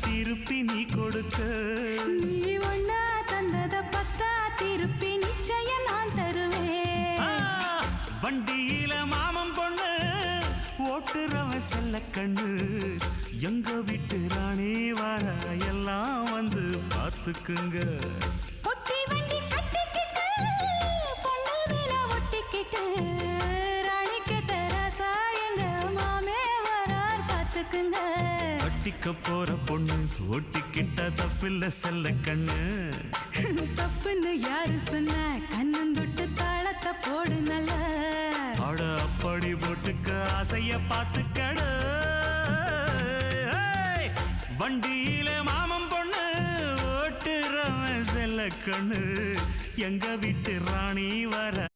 திருப்பி நீ கொடுக்க நீ ஒண்ணா தந்தத பத்தா திருப்பி நிச்சயம் நான் தருவேன் வண்டியில மாமன் பொண்ணு ஓட்டுறவன் செல்ல கண்ணு எங்க வீட்டு ராணி வர எல்லாம் வந்து பார்த்துக்குங்க ஒட்டி வண்டி கட்டிக்கிட்டு பொண்ணு மேல ஒட்டிக்கிட்டு ராணிக்கு தராசா எங்க மாமே வரார் பார்த்துக்குங்க ஒட்டிக்க போற பொண்ணு ஒட்டிக்கிட்ட தப்பில்ல செல்ல கண்ணு தப்புன்னு யாரு சொன்ன கண்ணன் தொட்டு தாளத்தை போடு நல்ல அட அப்படி போட்டுக்க ஆசைய பார்த்துக்கட வண்டியில மாமன் பொண்ணு ஓட்டுறவன் செல்ல கண்ணு எங்க வீட்டு ராணி வர